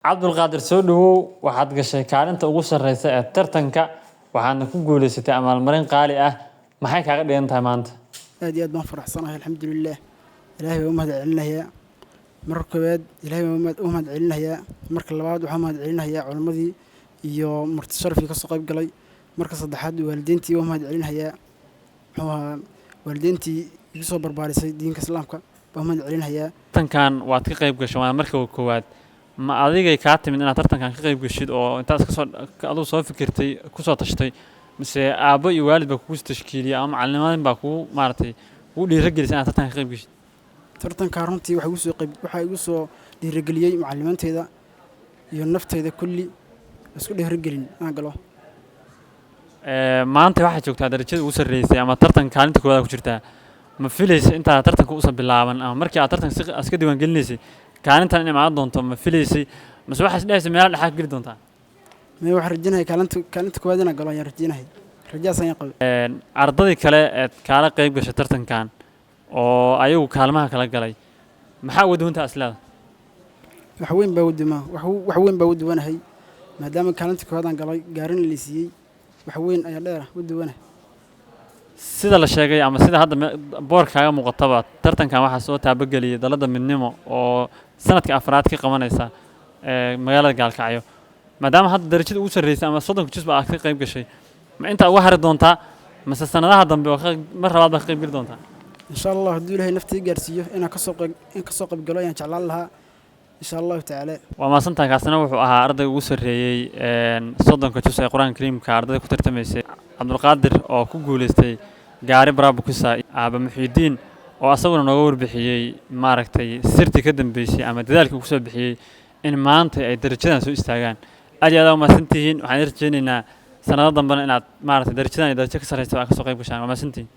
Cabdulqaadir soo dhawow waxaad gashay kaalinta ugu sarreysa ee tartanka waxaadna ku guuleysatay abaalmarin qaali ah maxay kaaga dhigan tahay maanta aad iyo aad baan faraxsanahay alxamdulillaah ilaahay baa u mahad celinayaa marka koowaad ilaahay baa u mahad celinayaa marka labaad waxaan mahad celinayaa culimadii iyo marti sharafkii ka soo qayb galay marka saddexaad waalidiintii u mahad celinayaa muxuu ahaa waalidiintii igu soo barbaarisay diinka islaamka baan mahad celinayaa tartankan waad ka qayb gashay waa marka koowaad ma adigay kaa timid inaad tartankan ka qayb gashid oo intaad ka soo adigu soo fikirtay ku soo tashtay mise aabbo iyo waalid baa kugu tashkiiliyay ama macallimiin baa kugu maartay kugu dhiirigelisay inaad tartanka ka qayb gashid tartanka runtii waxaa igu soo dhiirigeliyey macallimiintayda iyo naftayda kulli isku dhiirigelin aan galo maanta waxaad joogtaa darajada ugu sarreysay ama tartanka kaalinta koowaad ku jirtaa ma filaysa intaad tartanka uusan bilaaban ama markii aad tartanka iska diiwaangelinaysay kaalintan inay imaan doonto ma filaysay mase waxaad isdhehaysa meelaha dhexaad geli doontaa mee waxaan rajaynahay kaalinta koowaad inaan galo ayaan rajaynahay rajaas ayaan qabay ardadii kale eed kaala qayb gashay tartankan oo ayagu kaalmaha kala galay maxaa uga duwantaa isleeda wax weyn baa u duwanahay maadaama kaalinta koowaad aan galay gaarin la siiyey wax weyn ayaa dheer u duwanahay sida la sheegay ama sida hadda boorkaaga muuqataba tartankan waxaa soo taabageliyay dalada midnimo oo sanadka afraad ka qabanaysa magaalada Gaalkacyo maadaama hadda darajada ugu sarreysay ama 30 juz aad ka qayb gashay ma inta uga hari doontaa mise sanadaha dambe oo mar labaad ka qayb gali doontaa insha Allah haddii Ilaahay naftii gaarsiiyo inaan ka soo qayb galo ayaan jeclaan lahaa insha Allah ta'ala waa maasantaa kaasna wuxuu ahaa ardayga ugu sarreeyay 30 juz ee Qur'aanka Kariimka ardayda ku tartamaysay Cabdulqaadir oo ku guuleystay gaari Barabukisa Aaba Muxiidiin oo asaguna nooga warbixiyay maaragtay sirtii ka dambeysay ama dadaalkii uu soo bixiyay in maanta ay darajadan soo istaagaan aad iyo aad u maasantihiin waxaan rajaynaynaa sanado dambana inaad maaragtay darajadan iyo darajo ka sarreysa ka soo qayb gashaan waa maasantihiin